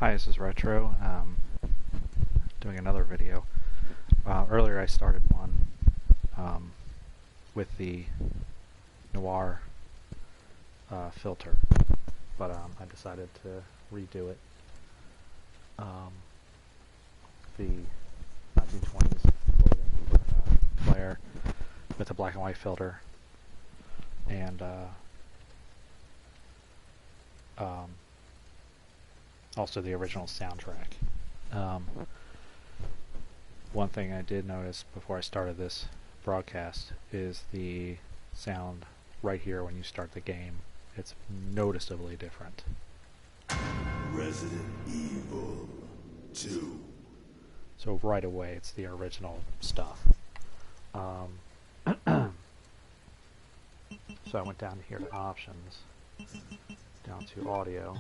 Hi, this is Retro, doing another video. Earlier I started one with the noir filter, but I decided to redo it. The 1920s clothing player with a black and white filter, and also the original soundtrack. One thing I did notice before I started this broadcast is the sound right here when you start the game. It's noticeably different. Resident Evil 2. So right away it's the original stuff. So I went down here to options, down to audio,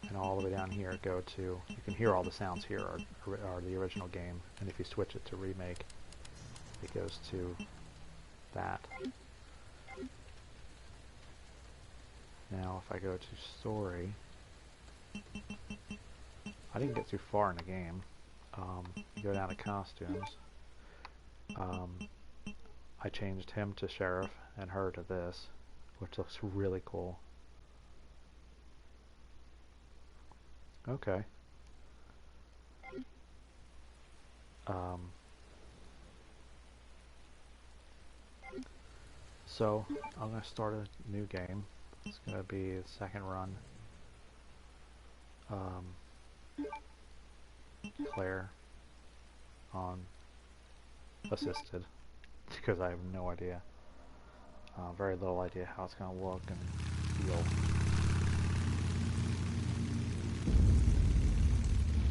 and all the way down here go to, you can hear all the sounds here are the original game, and if you switch it to remake, it goes to that. Now if I go to story, I didn't get too far in the game. Go down to costumes. I changed him to sheriff and her to this, which looks really cool. Okay. So I'm going to start a new game. It's going to be the second run. Claire on assisted, because I have no idea, very little idea how it's going to look and feel.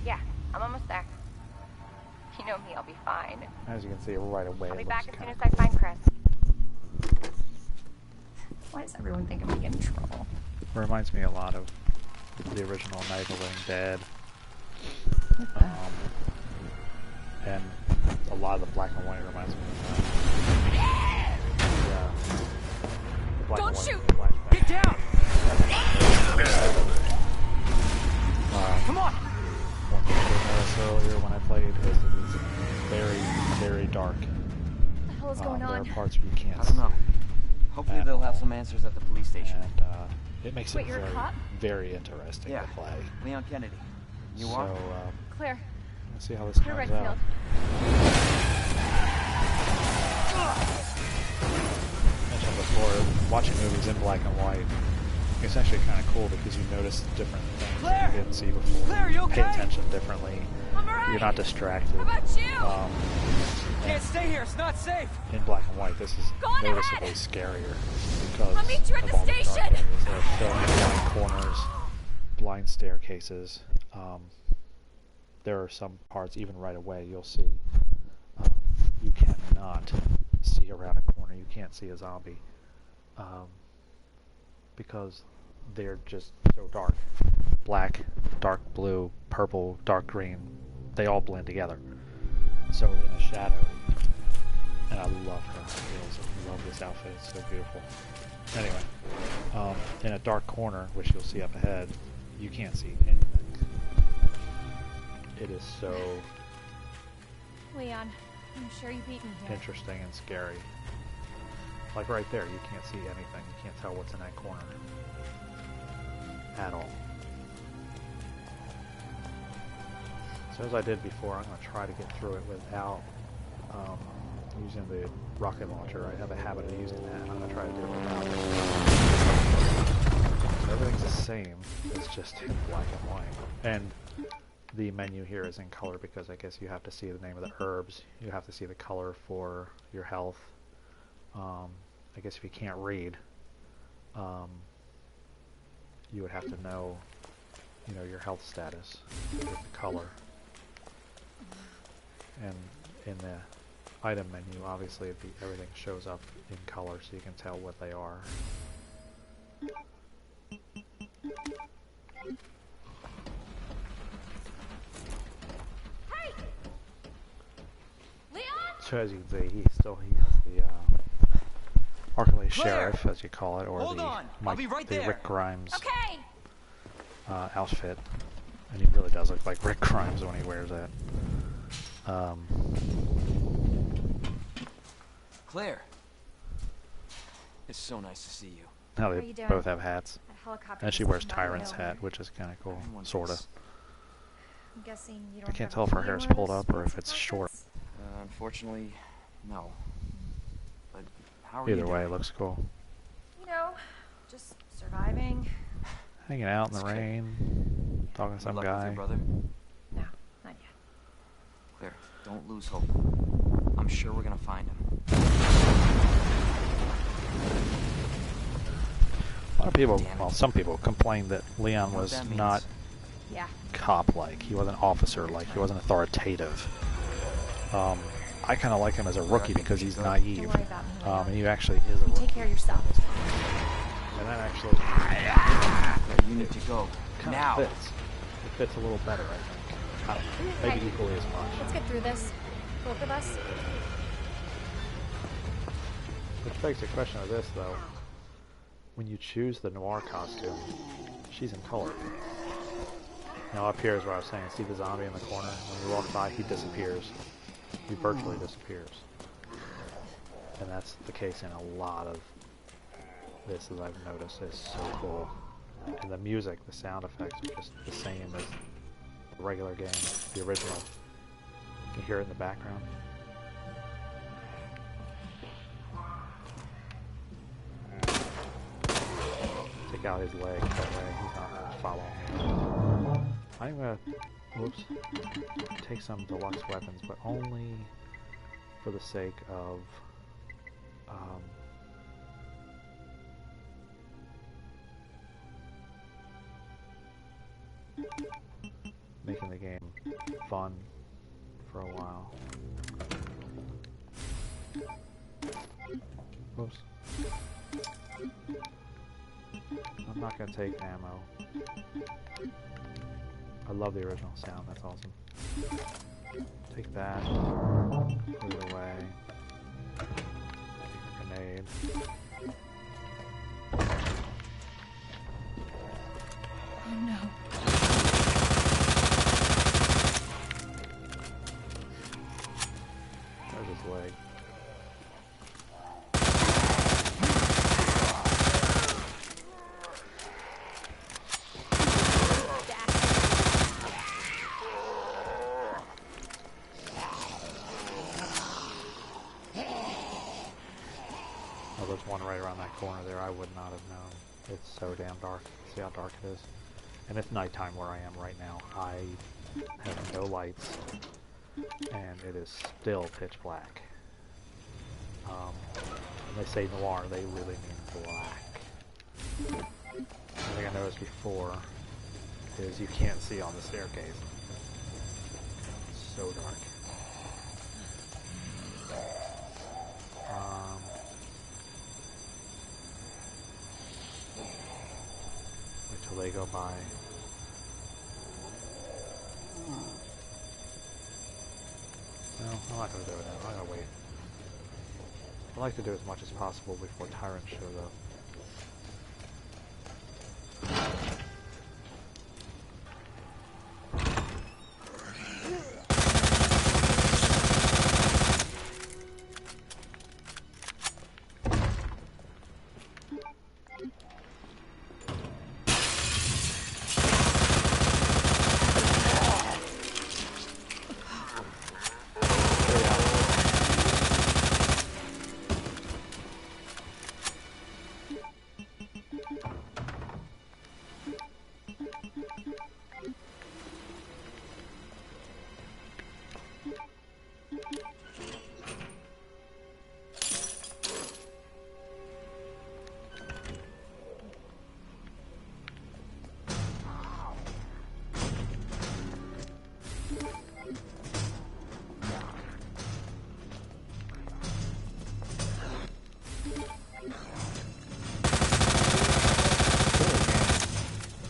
Yeah, I'm almost there. You know me, I'll be fine. As you can see right away, I'll be it back looks as soon as kinda I find Chris. Why does everyone think I'm being a troll? It reminds me a lot of the original Night of the Living Dead. And a lot of the black and white reminds me of the black Don't and white shoot! flashback. Get down! Come on! One thing I did notice earlier when I played is it is very, very dark. What the hell is going There on? are parts where you can't I don't know. see. Hopefully they'll have some answers at the police station. And it makes Wait, it you're a very, cop? very interesting to play. Leon Kennedy. You So, are? Claire, let's see how this Claire turns out. Redfield. Mentioned before, watching movies in black and white, it's actually kind of cool because you notice different things Claire! that you didn't see before. Claire, you okay? Pay attention differently. I'm alright. You're not distracted. How about you? Can't stay here, it's not safe! In black and white, this is Go on noticeably ahead. scarier because I'll meet you at of the all the dark station. areas. There are so many blind corners, blind staircases. There are some parts, even right away, you'll see you cannot see around a corner. You can't see a zombie because they're just so dark. Black, dark blue, purple, dark green, they all blend together. So in a shadow, and I love her. I love this outfit, it's so beautiful. Anyway, in a dark corner, which you'll see up ahead, you can't see anything. It is so Leon, I'm sure you beat me here. interesting and scary. Like right there, you can't see anything. You can't tell what's in that corner at all. So as I did before, I'm going to try to get through it without using the rocket launcher. I have a habit of using that, and I'm going to try to do it without it. So everything's the same, it's just in black and white. And the menu here is in color because I guess you have to see the name of the herbs. You have to see the color for your health. I guess if you can't read, you would have to know, your health status with the color. And in the item menu, obviously everything shows up in color so you can tell what they are. Hey! Leon? So as you can see, he has the Arkham Sheriff, as you call it, or Hold the on. I'll be right there. Rick Grimes Okay. outfit. And he really does look like Rick Grimes when he wears that. Claire. It's so nice to see you. Now How they you doing? both have hats. That helicopter And she just wears came out of Tyrant's nowhere. hat, which is kind of cool. Everyone Sorta. thinks- I'm guessing you don't I can't have tell a if her feeling hair's where pulled this up or if fancy it's park short. is? Unfortunately, no. But how are you Either way, doing? it looks cool. You know, just surviving. Hanging out in the That's good. rain, talking to Good some luck with guy. your brother. No, not yet. Claire, don't lose hope. I'm sure we're gonna find him. A lot of people, Damn it. well, some people complained that Leon You know what was that means? not Yeah. cop-like. He wasn't officer-like. He wasn't authoritative. I kind of like him as a rookie because he's naive. Don't worry about me. Leon. And he actually is a You take rookie. care of yourself. And that actually Claire, you need to go. kind Now. of fits. It fits a little better, I think. I don't know, maybe Hey. equally as much. Let's get through this. Both of us. Which begs the question of this, though. When you choose the noir costume, she's in color. Now up here is where I was saying, see the zombie in the corner? When you walk by, he disappears. He virtually disappears. And that's the case in a lot of this, as I've noticed. It's so cool. And the music, the sound effects are just the same as the regular game, the original. You can hear it in the background. Take out his leg, that way he's not following me. I'm gonna, whoops, take some deluxe weapons, but only for the sake of making the game fun for a while. Oops. I'm not gonna take ammo. I love the original sound, that's awesome. Take that, put it away. Take a grenade. Oh no. There's his leg. Oh, there's one right around that corner there. I would not have known. It's so damn dark. See how dark it is? And it's nighttime where I am right now. I have no lights, and it is still pitch black. When they say noir, they really mean black. One thing I noticed before is you can't see on the staircase. It's so dark. Wait till they go by. No, I'm not going to do it now. I'm going to wait. I like to do as much as possible before Tyrant shows up.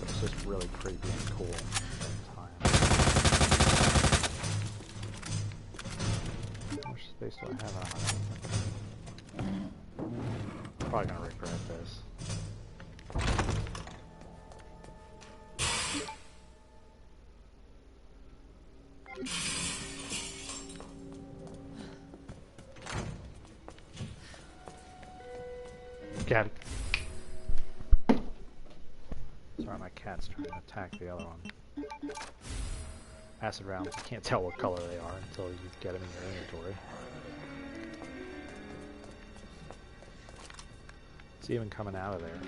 It's just really creepy and cool at the same time. How much space do I have on my own? I'm probably gonna regret this. Cat. Sorry, my cat's trying to attack the other one. Acid rounds, you can't tell what color they are until you get them in your inventory. It's even coming out of there.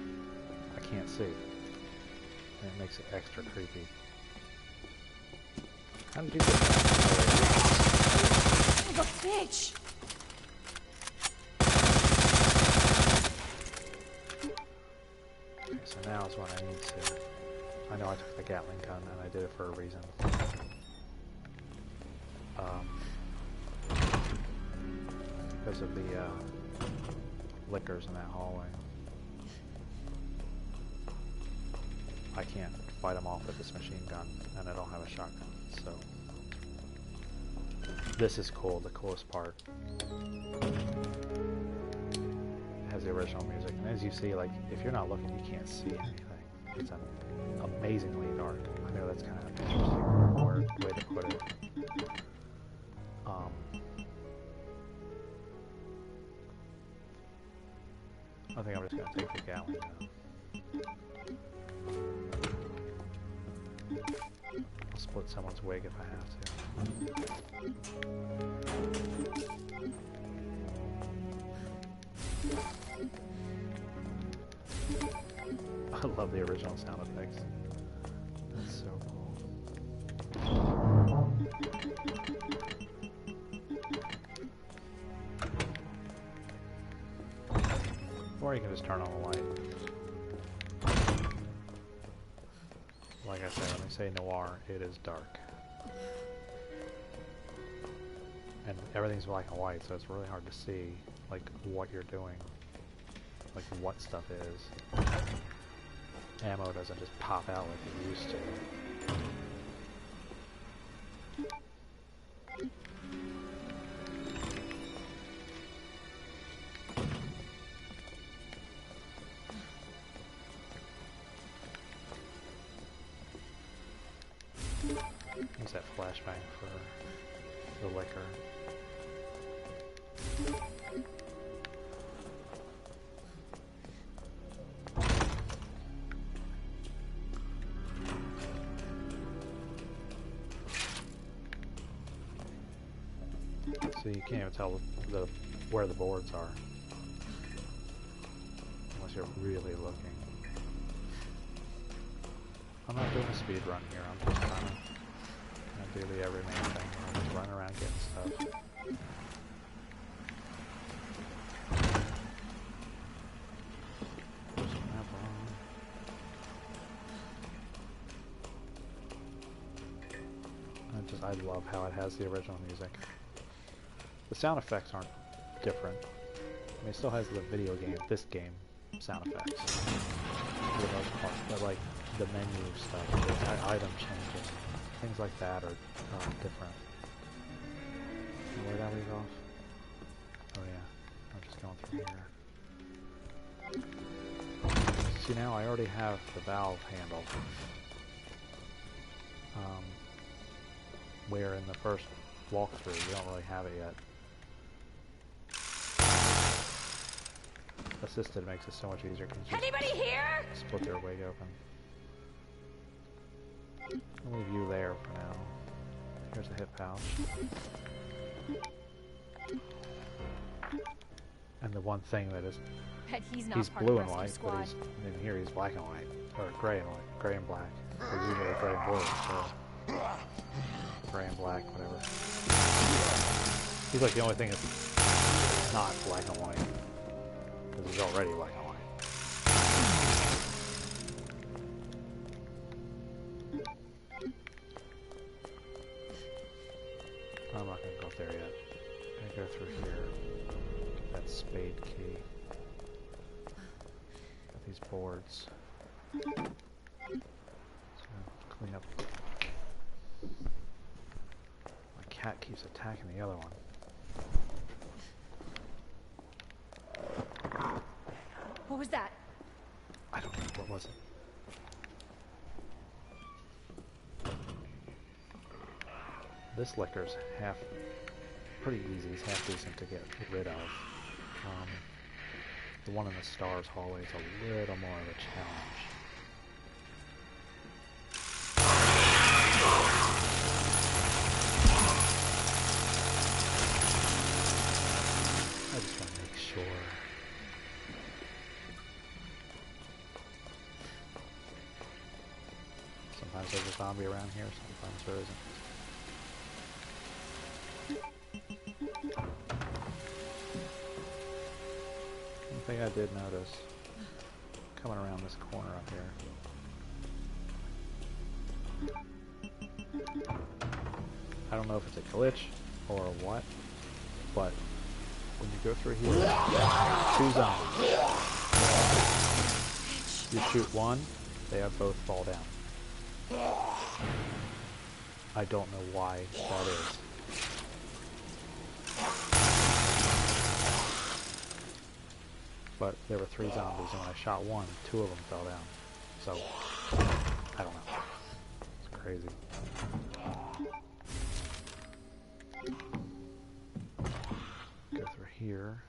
I can't see. And it makes it extra creepy. How did you get that? Son of a bitch! Okay, so now is when I need to... I know I took the Gatling gun and I did it for a reason. Because of the liquors in that hallway. I can't fight them off with this machine gun, and I don't have a shotgun, so... This is cool, the coolest part. It has the original music, and as you see, like, if you're not looking, you can't see anything. It's amazingly dark. I know that's kind of an interesting way to put it. I think I'm just going to take the Gatling gun. I'll split someone's wig if I have to. I love the original sound effects. That's so cool. Or you can just turn on the light. Like I said, when they say noir, it is dark. And everything's black and white, so it's really hard to see, like, what you're doing. Like, what stuff is. Ammo doesn't just pop out like it used to. Use that flashbang for the liquor. So you can't even tell where the boards are unless you're really looking. I'm not doing a speed run here. I'm just trying to do the everyman thing. I'm just running around getting stuff. I love how it has the original music. The sound effects aren't different. I mean, it still has the video game, this game, sound effects for the most part, but like the menu stuff, the item changes, things like that are different. And where did I leave off? Oh yeah, I'm just going through here. See, now I already have the valve handle. Where in the first walkthrough you don't really have it yet. Assisted makes it so much easier. Anybody here? Split their wig open. I'll leave you there for now. Here's a hip pouch. And the one thing that is, Bet he's not he's part blue of and the white, rescue but squad. in here he's black and white, or gray and white, gray and black. Or usually gray and blue, so gray and black, whatever. He's like the only thing that's not black and white, because he's already black and white. I'm not going to go up there yet. I'm going to go through here. Get that spade key. Got these boards. So clean up. My cat keeps attacking the other one. What was that? I don't know. What was it? This liquor's pretty easy. It's half decent to get rid of. The one in the stars hallway is a little more of a challenge. I just want to make sure. Sometimes there's a zombie around here, sometimes there isn't. One thing I did notice, coming around this corner up here, I don't know if it's a glitch or what, but when you go through here, 2 zombies. You shoot one, they both fall down. I don't know why that is. But there were 3 zombies, and when I shot one, 2 of them fell down. So, I don't know. It's crazy. Go through here.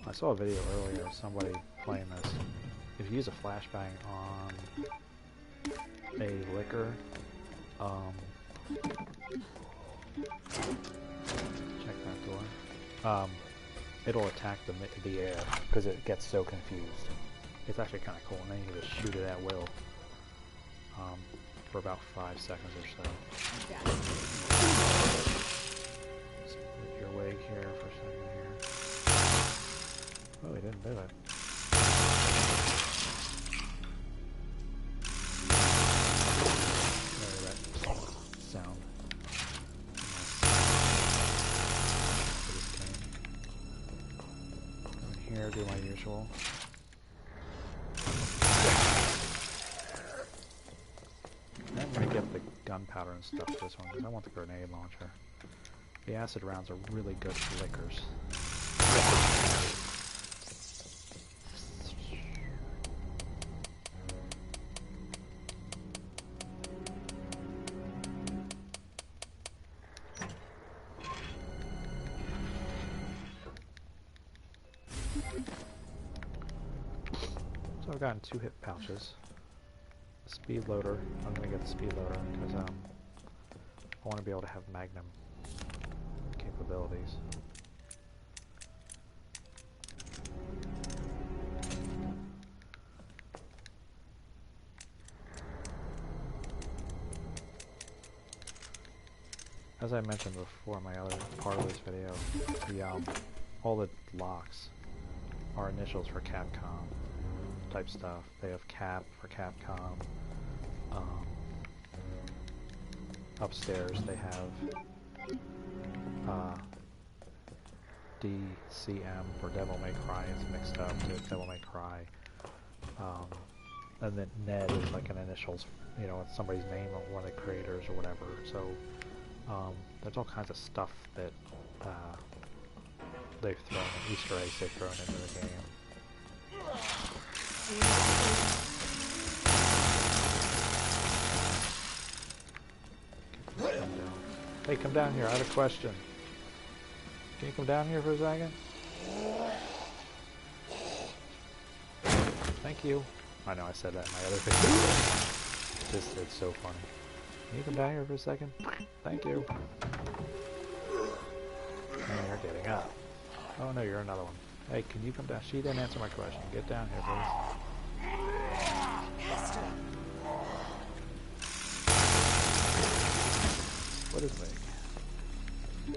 I saw a video earlier of somebody playing this. If you use a flashbang on a liquor, check that door. It'll attack the air because it gets so confused. It's actually kind of cool, and then you can just shoot it at will for about 5 seconds or so. Split your leg here for a second here. Oh, he didn't do it. Sorry, that sound. Come in here, do my usual. I'm going to get the gunpowder and stuff for this one because I want the grenade launcher. The acid rounds are really good for liquors. So I've gotten 2 hip pouches. A speed loader. I'm going to get the speed loader because I want to be able to have magnum capabilities. As I mentioned before in my other part of this video, all the locks are initials for Capcom type stuff. They have Cap for Capcom. Upstairs they have DCM for Devil May Cry. It's mixed up to Devil May Cry. And then Ned is like an initials, you know, it's somebody's name or one of the creators or whatever. So there's all kinds of stuff that they've thrown, Easter eggs they've thrown into the game. Hey, come down here. I have a question. Can you come down here for a second? Thank you. I know I said that in my other video. It's so funny. Can you come down here for a second? Thank you. Oh, you're getting up. Oh no, you're another one. Hey, can you come down? She didn't answer my question. Get down here, please. What is Meg? I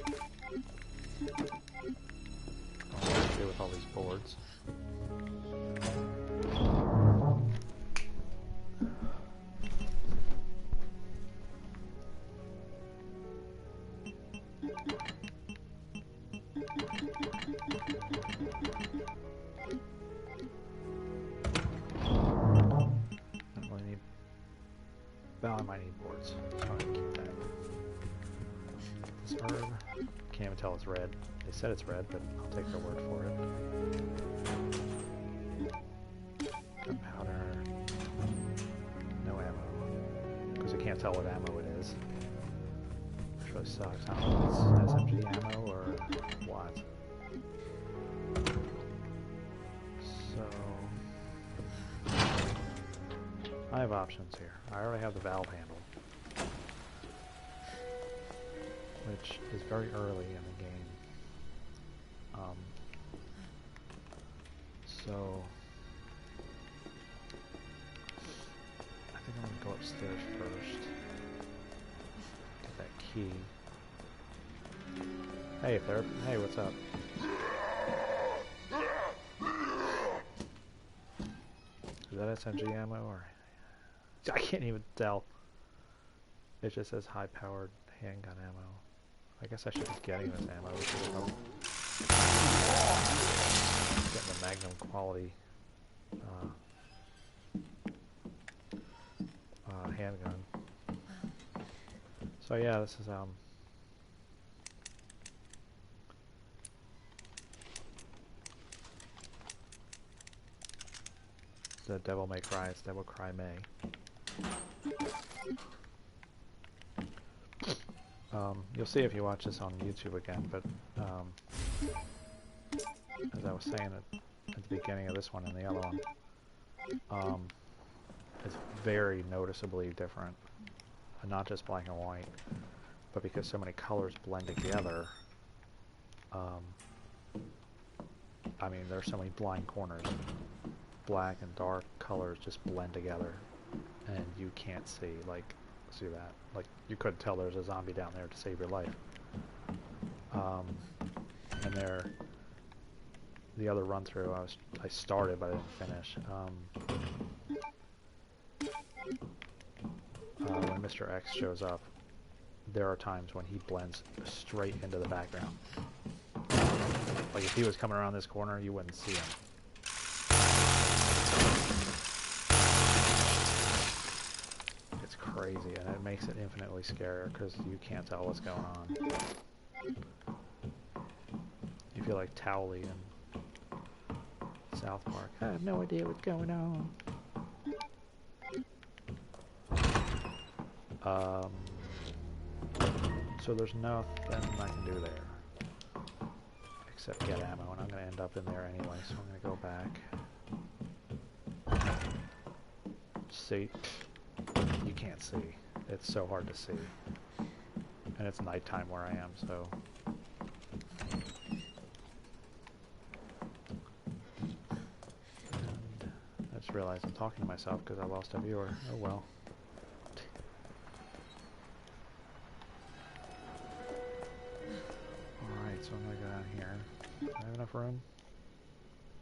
don't know what to do with all these boards. Well, I might need boards, so I'm gonna keep that. This herb, can't even tell it's red. They said it's red, but I'll take their word for it. Gunpowder. can't tell what ammo it is. Which really sucks. I don't know if it's SMG ammo or what. So I have options here. I already have the valve handle, which is very early in the game. So I think I'm gonna go upstairs first. Get that key. Hey, there. Hey, what's up? Is that SMG ammo or? I can't even tell. It just says high-powered handgun ammo. I guess I should be getting this ammo because I'm getting the Magnum quality handgun. So yeah, this is the Devil May Cry. It's Devil Cry May. You'll see if you watch this on YouTube again, but as I was saying at the beginning of this one and the other one, it's very noticeably different. And not just black and white, but because so many colors blend together, I mean, there's so many blind corners. Black and dark colors just blend together, and you can't see, like, see that? Like, you couldn't tell there's a zombie down there to save your life. And the other run through I started but I didn't finish. When Mr. X shows up, there are times when he blends straight into the background. Like if he was coming around this corner, you wouldn't see him. It's crazy, and it makes it infinitely scarier because you can't tell what's going on. You feel like Towley in South Park. I have no idea what's going on. So there's nothing I can do there except get ammo, and I'm going to end up in there anyway, so I'm going to go back. See? You can't see. It's so hard to see. And it's nighttime where I am, so... And I just realized I'm talking to myself because I lost a viewer. Oh well. Alright, so I'm going to go down here. Do I have enough room?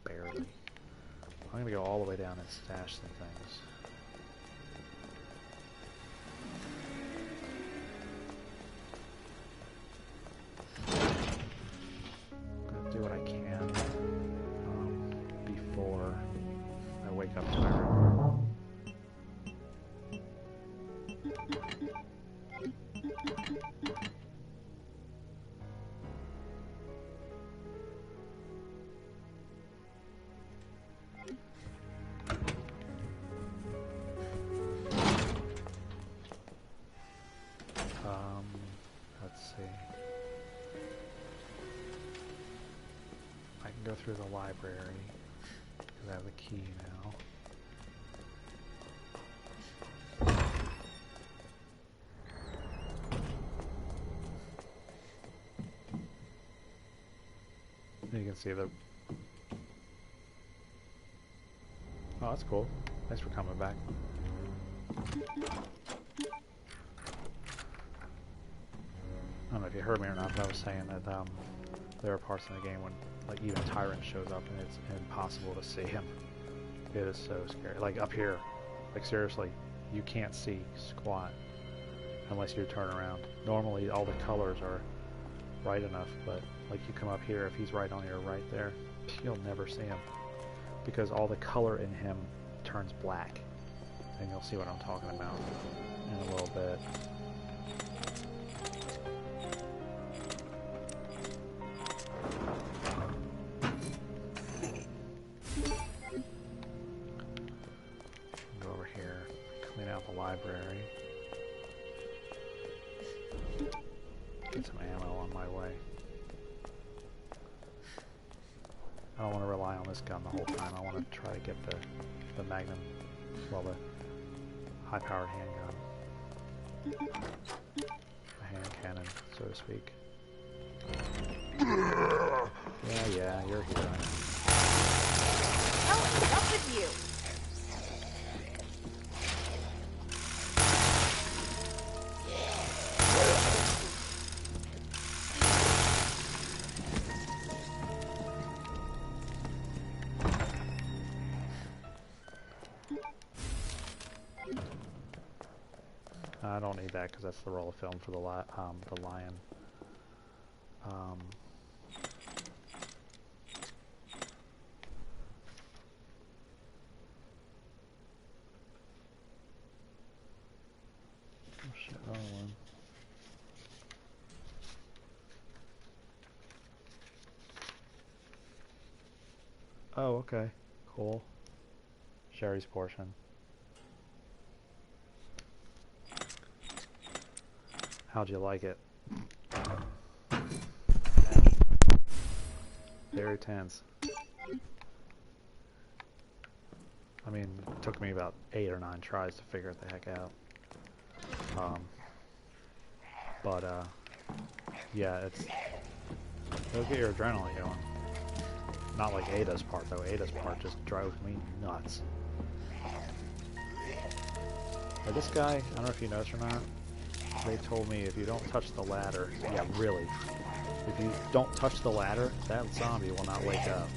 Barely. I'm going to go all the way down and stash some things. I'm going to do what I can before I wake up tired. Let's see. I can go through the library because I have the key now. You can see the... Oh, that's cool. Thanks for coming back. I don't know if you heard me or not, but I was saying that there are parts in the game when, like, even Tyrant shows up and it's impossible to see him. It is so scary. Like, up here, like, seriously, you can't see squat unless you turn around. Normally, all the colors are bright enough, but, like, you come up here, if he's right on your right there, you'll never see him. Because all the color in him turns black. And you'll see what I'm talking about in a little bit. Go over here, clean out the library. Get some ammo on my way. I don't want to rely on this gun the whole time. I want to try to get the Magnum, well, the high-powered handgun. A hand cannon, so to speak. Yeah, you're here. Oh, what's up with you? I don't need that because that's the roll of film for the lion. Oh shit, wrong one. Oh, okay. Cool. Sherry's portion. How'd you like it? Very tense. I mean, it took me about 8 or 9 tries to figure it the heck out. Yeah, it'll get your adrenaline going. Not like Ada's part, though. Ada's part just drove me nuts. But this guy, I don't know if you noticed or not, they told me if you don't touch the ladder, yeah, really, if you don't touch the ladder, that zombie will not wake up.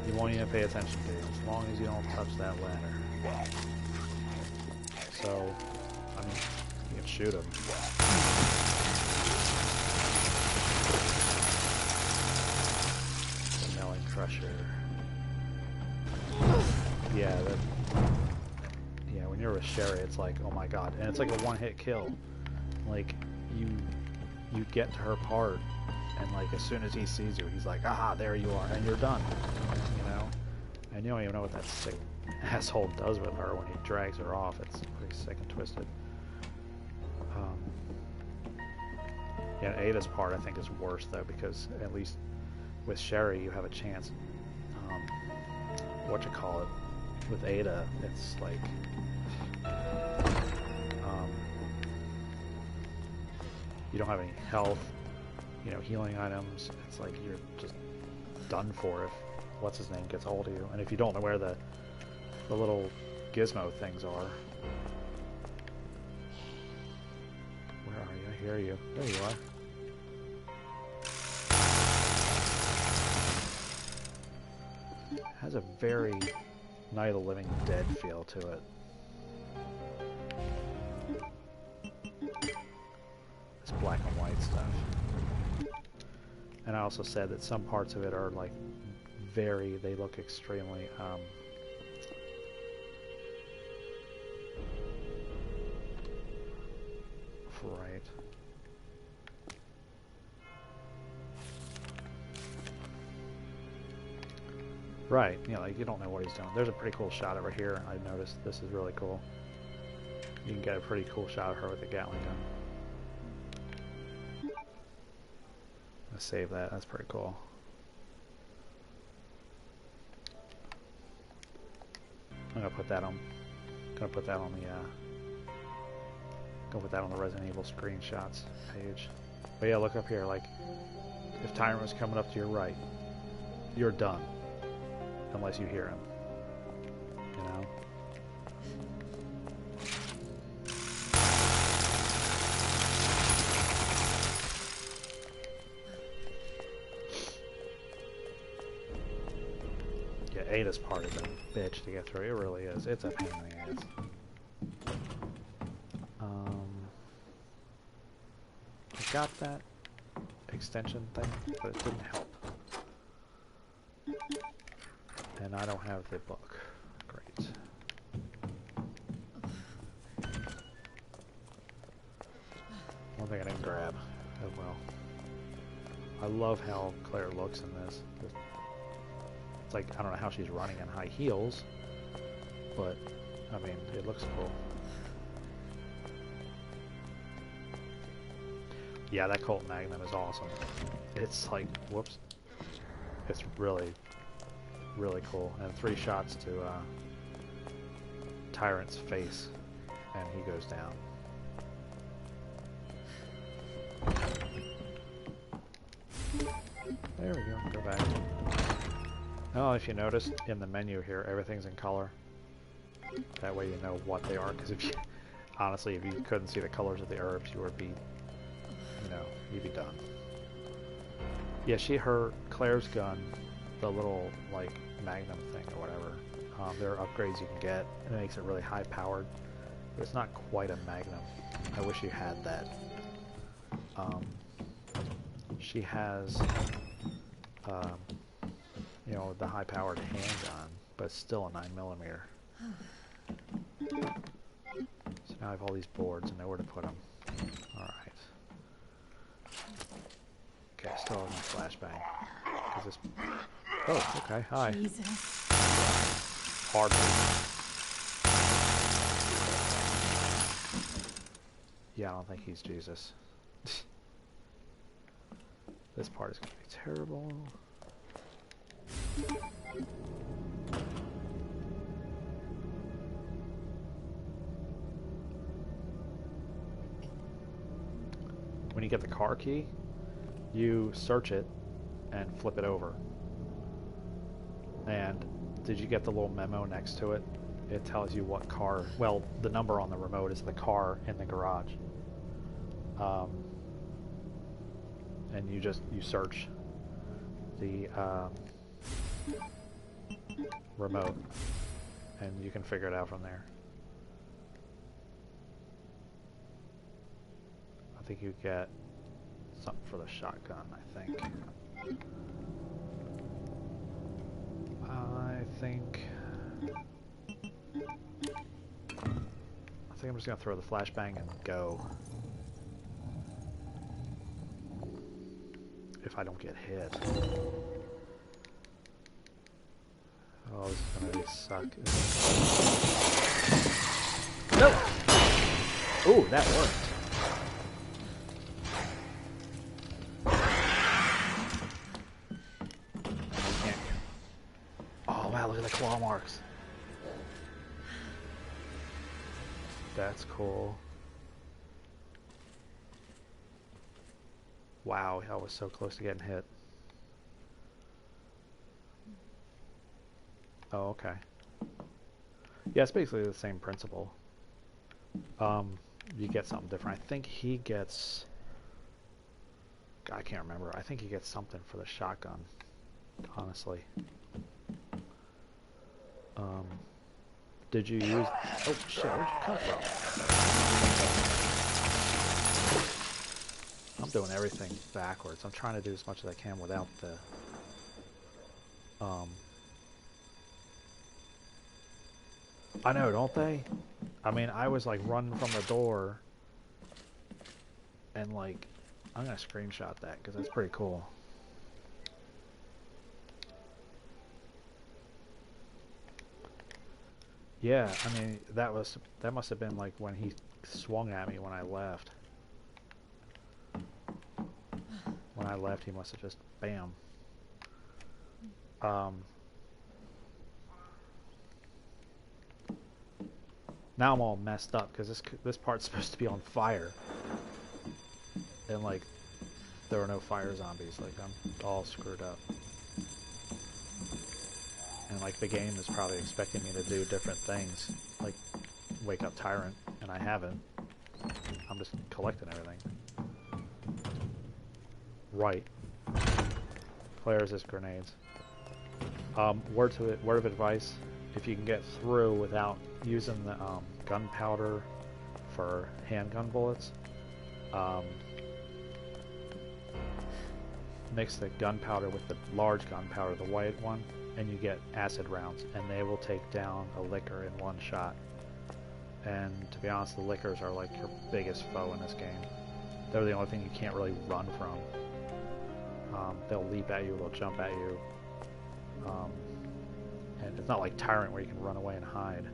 You won't even pay attention to it, as long as you don't touch that ladder. So, I mean, you can shoot him. The Melon Crusher. Yeah, when you're with Sherry, it's like, oh my god, and it's like a one-hit kill. Like, you get to her part, and like, as soon as he sees you, he's like, aha, there you are, and you're done, you know? And you don't even know what that sick asshole does with her when he drags her off. It's pretty sick and twisted. Yeah, Ada's part, I think, is worse, though, because at least with Sherry, you have a chance. With Ada, it's like, you don't have any health, healing items. It's like you're just done for if what's-his-name gets hold of you. And if you don't know where the little gizmo things are. Where are you? I hear you. There you are. Has a very Night of the Living Dead feel to it. This black and white stuff. And I also said that some parts of it are like they look extremely right. Right, like you don't know what he's doing. There's a pretty cool shot over here. I noticed this is really cool. You can get a pretty cool shot of her with a Gatling gun. Let's save that. That's pretty cool. I'm gonna put that on. Gonna put that on the Resident Evil screenshots page. But yeah, look up here. Like, if Tyrant's coming up to your right, you're done. Unless you hear him, Yeah, Ada's part is a bitch to get through. It really is. It's a pain in the ass. I got that extension thing, but it didn't help. And I don't have the book. Great. One thing I didn't grab. Oh well. I love how Claire looks in this. It's like, I don't know how she's running in high heels, but, I mean, it looks cool. Yeah, that Colt Magnum is awesome. It's like, whoops. It's really, really cool. And 3 shots to Tyrant's face, and he goes down. There we go. Go back. Oh, if you notice in the menu here, everything's in color. That way you know what they are. Because if you, honestly, if you couldn't see the colors of the herbs, you would be, you know, you'd be done. Yeah, Claire's gun, the little like Magnum thing or whatever. There are upgrades you can get, and it makes it really high powered. But it's not quite a Magnum. I wish you had that. She has, you know, the high-powered handgun, but still a 9mm. So now I have all these boards and know where to put them. All right. Okay, I still have my flashbang. Is this? Oh, okay. Hi. Jesus. Hardly. Yeah, I don't think he's Jesus. This part is going to be terrible. When you get the car key, you search it and flip it over. And did you get the little memo next to it? It tells you what car, well, the number on the remote is the car in the garage. And you search the remote, and you can figure it out from there. I think you get something for the shotgun, I think. I think I'm just gonna throw the flashbang and go. If I don't get hit. Oh, this is gonna suck. No! Ooh, that worked. Oh wow, look at the claw marks. That's cool. Wow, I was so close to getting hit. Oh, okay. Yeah, it's basically the same principle. You get something different. I think he gets... I can't remember. I think he gets something for the shotgun, honestly. Did you use... Oh, shit, where'd you come from? I'm doing everything backwards. I'm trying to do as much as I can without the... I know, don't they? I mean, I was like running from the door and like... I'm gonna screenshot that because that's pretty cool. Yeah, I mean, that must have been like when he swung at me when I left. When I left, he must have just bam. Now I'm all messed up because this part's supposed to be on fire, and like there are no fire zombies. Like I'm all screwed up, and like the game is probably expecting me to do different things, like wake up Tyrant, and I haven't. I'm just collecting everything. Right. Claire's is grenades. Word of advice: if you can get through without using the gunpowder for handgun bullets, mix the gunpowder with the large gunpowder, the white one, and you get acid rounds, and they will take down a licker in one shot. And to be honest, the lickers are like your biggest foe in this game. They're the only thing you can't really run from. They'll leap at you, they'll jump at you. And it's not like Tyrant where you can run away and hide.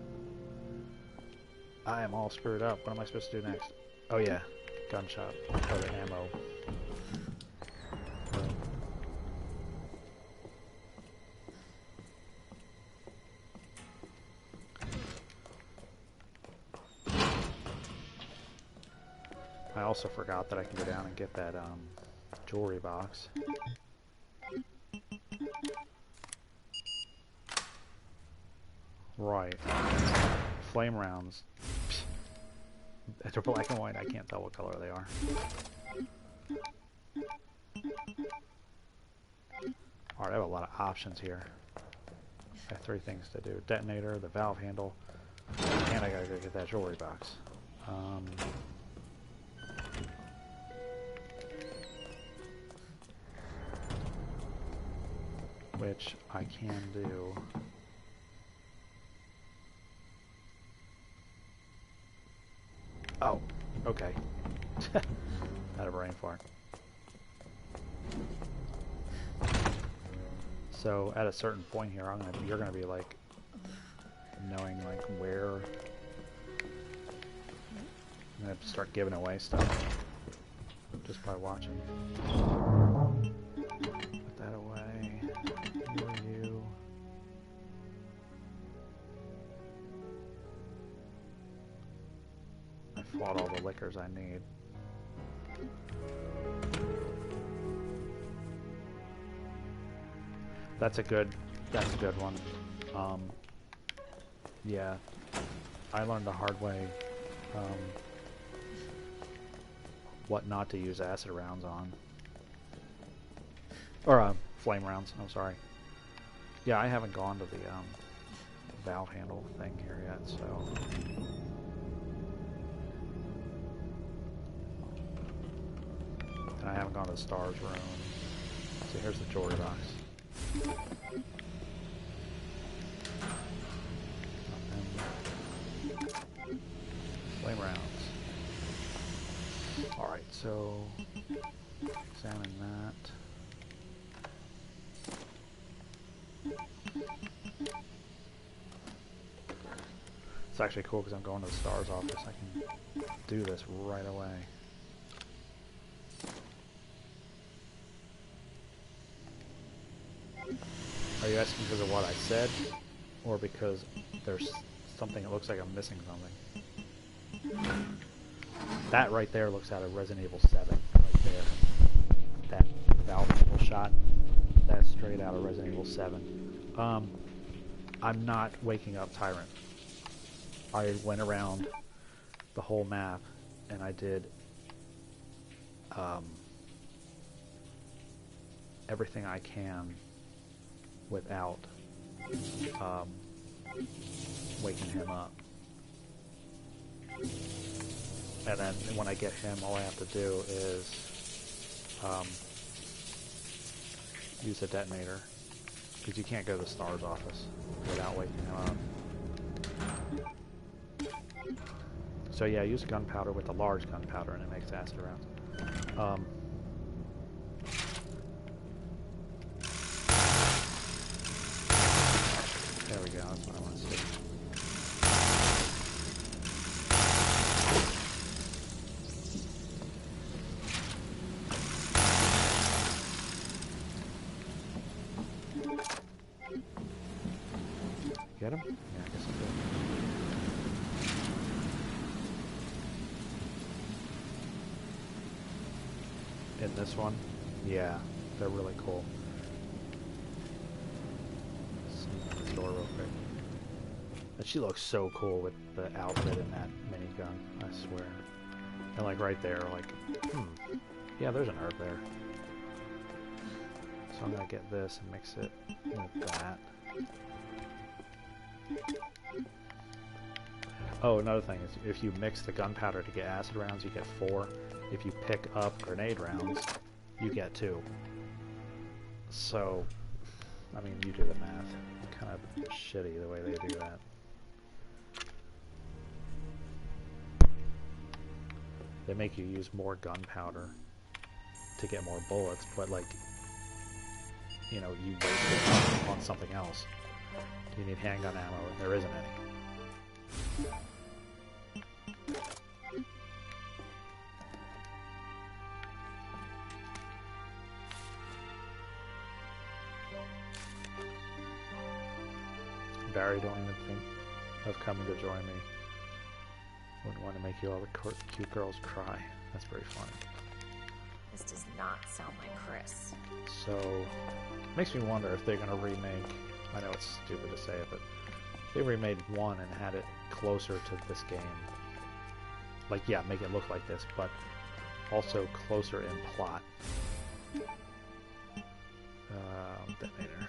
I am all screwed up. What am I supposed to do next? Oh yeah, gunshot, or the ammo. I also forgot that I can go down and get that jewelry box. Right. Flame rounds. They're black and white. I can't tell what color they are. Alright, I have a lot of options here. I have 3 things to do. Detonator, the valve handle, and I gotta go get that jewelry box. Which I can do. Oh, okay. Had a brain fart. So at a certain point here, you're gonna be like knowing like where. I'm gonna start giving away stuff just by watching. Put that away. You. I fought all the liquors I need. That's a good one. Yeah, I learned the hard way what not to use acid rounds on. Or flame rounds, I'm sorry. Yeah, I haven't gone to the valve handle thing here yet, so... And I haven't gone to the stars room. So here's the jewelry box. Flame rounds. Alright, so examine that. It's actually cool because I'm going to the stars office. I can do this right away. Are you asking because of what I said, or because there's something that looks like I'm missing something? That right there looks out of Resident Evil 7, right there. That valve handle shot, that's straight out of Resident Evil 7. I'm not waking up Tyrant. I went around the whole map, and I did everything I can without waking him up. And then when I get him, all I have to do is use a detonator, because you can't go to the STARS office without waking him up. So yeah, use gunpowder with the large gunpowder and it makes acid rounds. There we go, that's what I want to see. Get him? Yeah, I guess I did. In this one? Yeah, they're really cool. Let's door real quick. But she looks so cool with the outfit and that minigun, I swear. And like right there, like, yeah, there's an herb there. So I'm gonna get this and mix it with that. Oh, another thing is if you mix the gunpowder to get acid rounds, you get 4. If you pick up grenade rounds, you get 2. So, I mean, you do the math. Kind of shitty the way they do that. They make you use more gunpowder to get more bullets, but like, you know, you waste it on something else. You need handgun ammo, and there isn't any. Barry, don't even think of coming to join me. Wouldn't want to make you all the cute girls cry. That's very funny. This does not sound like Chris. So, makes me wonder if they're going to remake. I know it's stupid to say it, but if they remade 1 and had it closer to this game. Like, yeah, make it look like this, but also closer in plot. Detonator.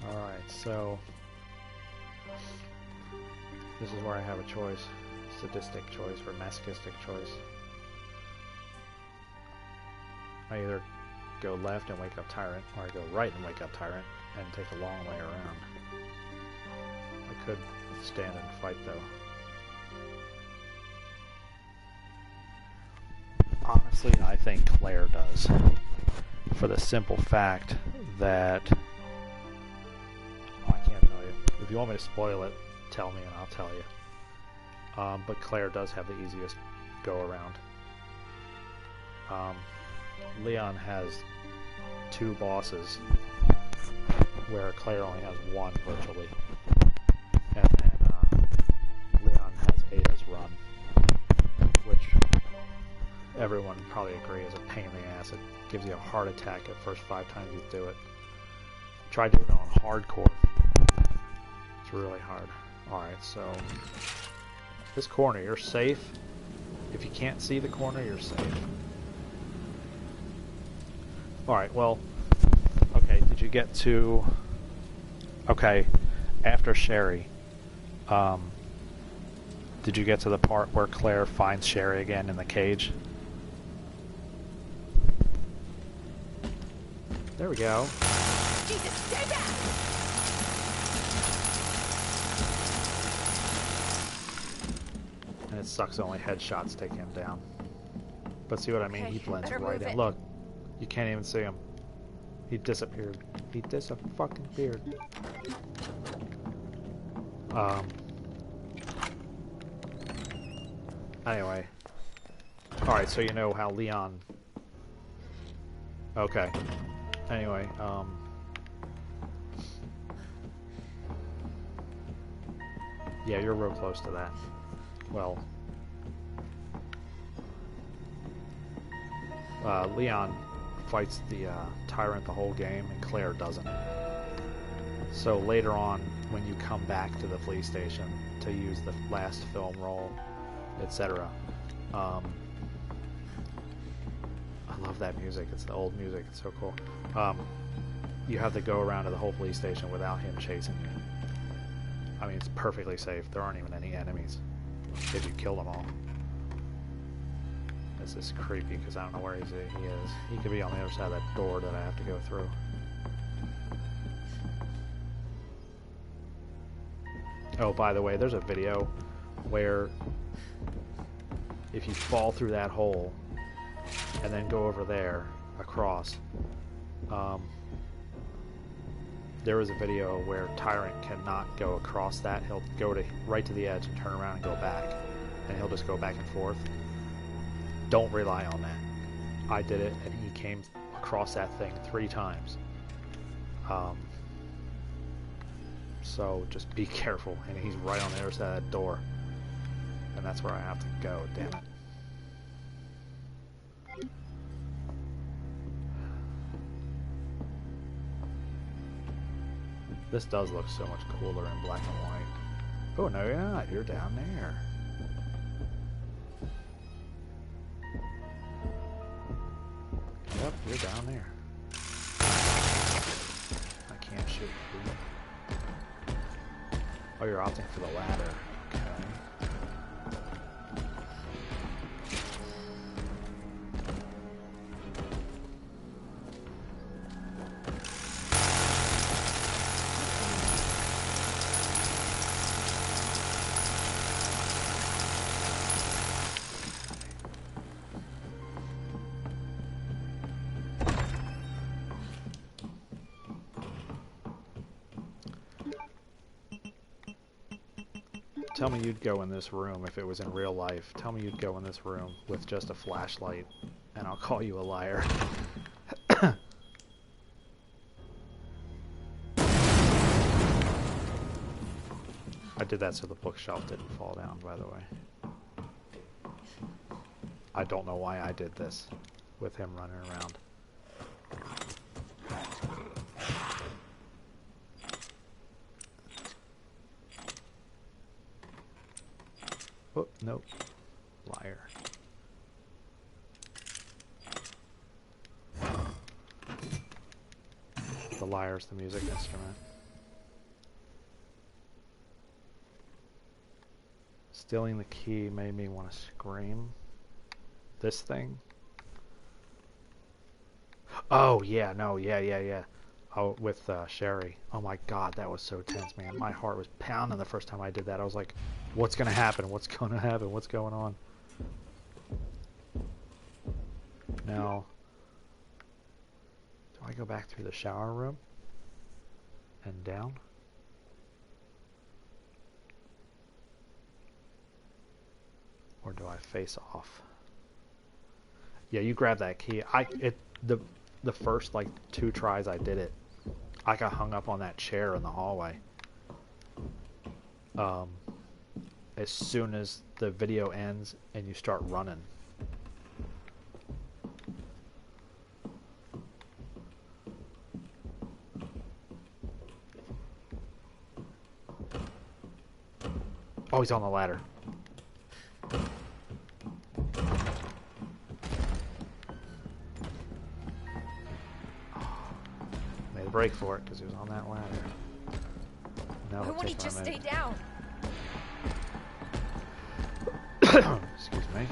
Alright, so this is where I have a choice. Sadistic choice or masochistic choice. I either go left and wake up Tyrant, or I go right and wake up Tyrant and take a long way around. I could stand and fight though. Honestly, I think Claire does. For the simple fact that... Oh, I can't tell you. If you want me to spoil it, tell me and I'll tell you. But Claire does have the easiest go around. Leon has 2 bosses, where Claire only has 1 virtually. And then Leon has Ada's run, which everyone probably agree is a pain in the ass. It gives you a heart attack the first 5 times you do it. Try doing it on hardcore. It's really hard. Alright, so this corner, you're safe. If you can't see the corner, you're safe. Alright, well, okay, did you get to... Okay, after Sherry, did you get to the part where Claire finds Sherry again in the cage? There we go. Jesus, stay back! And it sucks only headshots take him down. But see what I mean? Okay, He blends better right move in. it. Look, you can't even see him. He disappeared. He dis-a-fucking-peared. Anyway. Alright, so you know how Leon... Okay. Anyway, yeah, you're real close to that. Well... Leon fights the Tyrant the whole game, and Claire doesn't. So later on, when you come back to the police station to use the last film roll, etc., I love that music. It's the old music. It's so cool. You have to go around to the whole police station without him chasing you. I mean, it's perfectly safe. There aren't even any enemies if you kill them all. This is creepy because I don't know where he is. He could be on the other side of that door that I have to go through. Oh, by the way, there's a video where if you fall through that hole and then go over there across, there was a video where Tyrant cannot go across that. He'll go right to the edge and turn around and go back, and he'll just go back and forth. Don't rely on that. I did it, and he came across that thing 3 times. So just be careful, and he's right on the other side of that door, and that's where I have to go. Damn it. This does look so much cooler in black and white. Oh, no, you're not. You're down there. Yep, you're down there. I can't shoot you. Oh, you're opting for the ladder. Okay. Tell me you'd go in this room if it was in real life. Tell me you'd go in this room with just a flashlight, and I'll call you a liar. I did that so the bookshelf didn't fall down, by the way. I don't know why I did this with him running around. Oh, nope. Liar. The lyre's the music instrument. Stealing the key made me want to scream. This thing? Oh, yeah, no, yeah. Oh, with Sherry. Oh my god, that was so tense, man. My heart was pounding the first time I did that. I was like, what's gonna happen? What's gonna happen? What's going on? Now, do I go back through the shower room? And down? Or do I face off? Yeah, you grab that key. The first like 2 tries I did it, I got hung up on that chair in the hallway. As soon as the video ends and you start running. Oh, he's on the ladder. Made a break for it because he was on that ladder. Now Why won't he just stay down? Excuse me.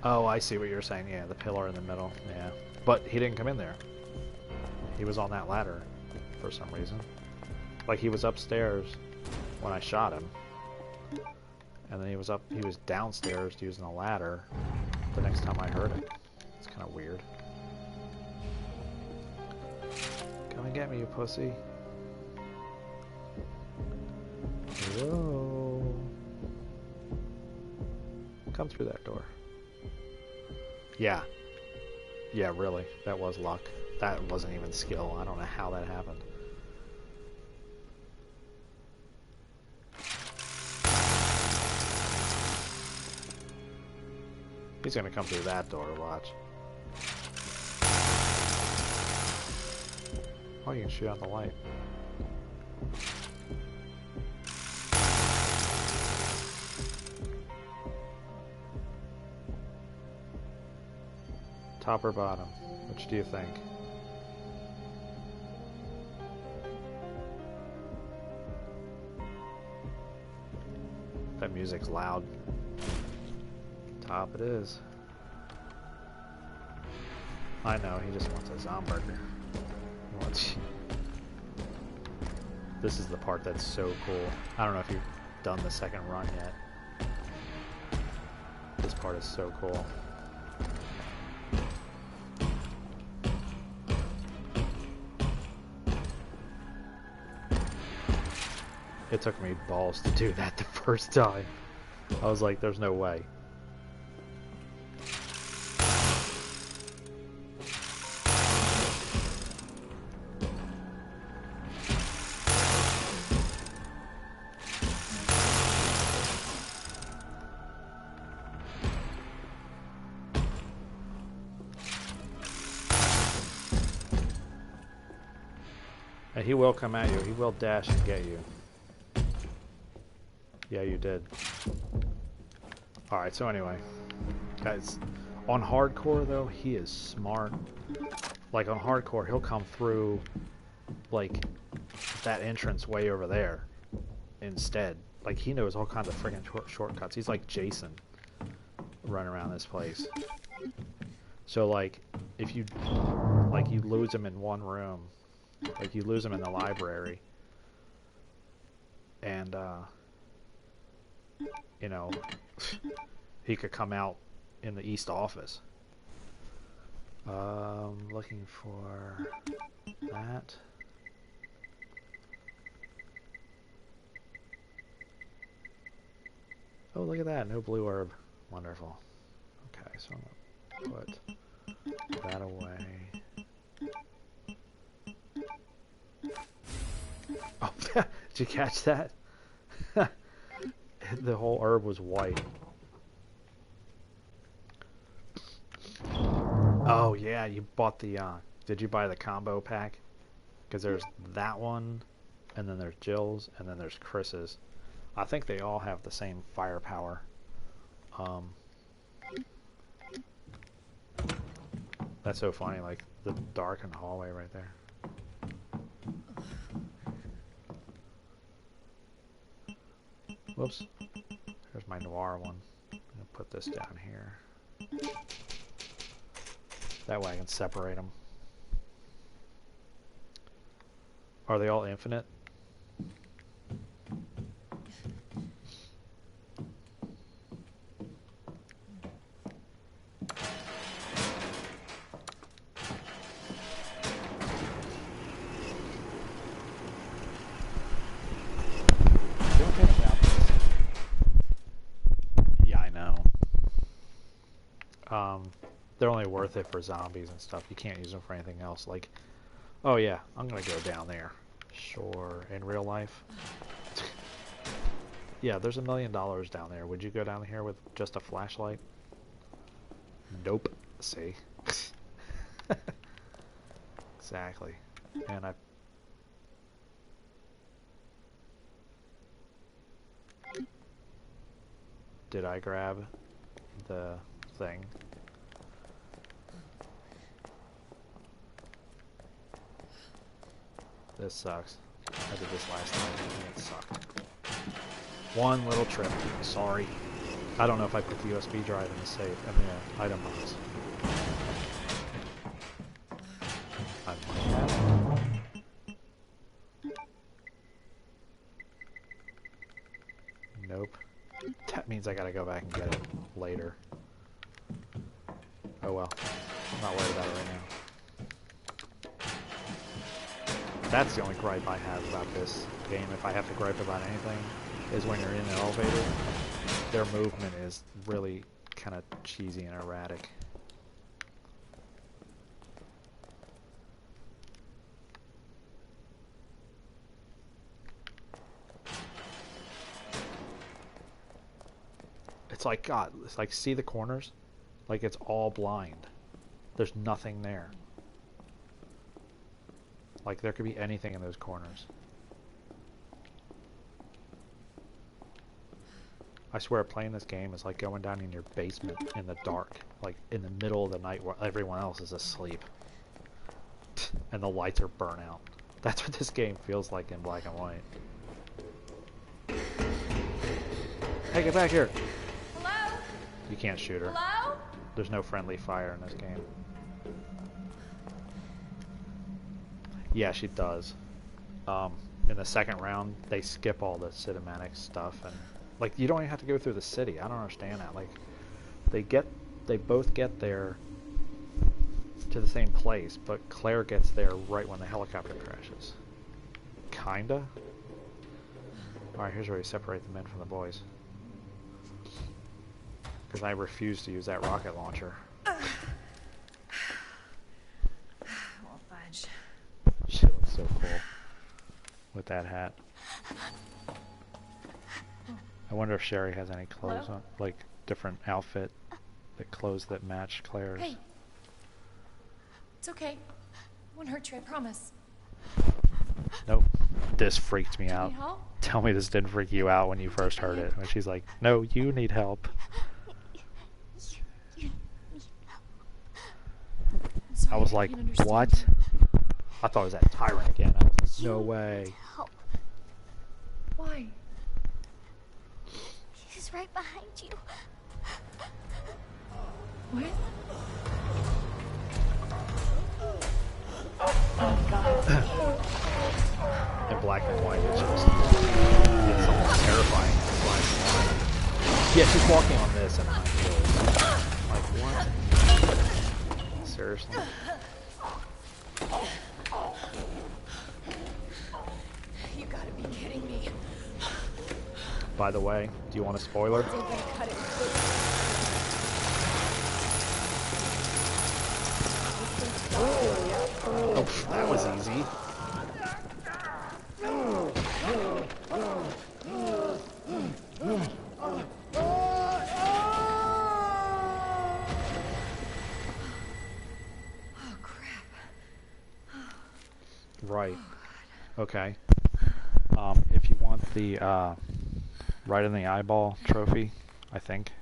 Oh, I see what you're saying. Yeah, the pillar in the middle. Yeah. But he didn't come in there. He was on that ladder for some reason. Like he was upstairs when I shot him. And then he was downstairs using a ladder the next time I heard it. It's kind of weird. Come and get me, you pussy. Hello. Come through that door. Yeah. Yeah, really. That was luck. That wasn't even skill. I don't know how that happened. He's gonna come through that door, watch. Oh, you can shoot out the light. Top or bottom? Which do you think? That music's loud. Top it is. I know, he just wants a Zomburger. He wants... This is the part that's so cool. I don't know if you've done the second run yet. This part is so cool. It took me balls to do that the first time. I was like, there's no way. And he will come at you. He will dash and get you. Yeah, you did. Alright, so anyway. Guys, on hardcore though, he is smart. Like on hardcore, he'll come through like that entrance way over there instead. Like he knows all kinds of freaking shortcuts. He's like Jason running around this place. So like if you you lose him in one room, like you lose him in the library, and you know, he could come out in the East office. Looking for that. Oh, look at that. No blue herb. Wonderful. Okay, so Put that away. Oh, did you catch that? The whole herb was white. Oh yeah, you bought the, did you buy the combo pack? Because there's that one, and then there's Jill's, and then there's Chris's. I think they all have the same firepower. That's so funny, like the darkened hallway right there. Whoops. Here's my noir one. I'm going to put this down here. That way I can separate them. Are they all infinite? They're only worth it for zombies and stuff. You can't use them for anything else. Like, oh yeah, I'm gonna go down there. Sure, in real life. Yeah, there's $1 million down there. Would you go down here with just a flashlight? Nope. See? Exactly. And I... Did I grab the thing? This sucks. I did this last time and it sucked. One little trip. Sorry. I don't know if I put the USB drive in the safe. I mean, item box. I might have. Nope. That means I gotta go back and get it later. Oh well. I'm not worried about it right now. That's the only gripe I have about this game, if I have to gripe about anything, is when you're in an elevator, their movement is really kind of cheesy and erratic. It's like, God, it's like, see the corners? Like it's all blind. There's nothing there. Like, there could be anything in those corners. I swear, playing this game is like going down in your basement in the dark, like in the middle of the night where everyone else is asleep. And the lights are burnt out. That's what this game feels like in black and white. Hey, get back here! Hello? You can't shoot her. Hello? There's no friendly fire in this game. Yeah, she does. In the second round, they skip all the cinematic stuff, and like you don't even have to go through the city. I don't understand that. Like, they both get there to the same place, but Claire gets there right when the helicopter crashes. Kinda. All right, here's where we separate the men from the boys. Because I refuse to use that rocket launcher. Well, fudge. She looks so cool with that hat. I wonder if Sherry has any clothes on, like different outfit, clothes that match Claire's. Hey. It's okay. Won't hurt you, I promise. Nope. This freaked me out. Need help? Tell me this didn't freak you out when you first heard it. When she's like, no, you need help. I was like, what? I thought it was that tyrant again. I was like, no way. Help. Why? He's right behind you. What? In black and white, it's just it's almost terrifying in black and white. Yeah, she's walking on this and high heels. Like, what? Seriously? You gotta be kidding me. By the way, do you want a spoiler? They're gonna cut it quick. Oh, that was easy. Oh, crap. Right. Okay. If you want the right in the eyeball trophy, I think,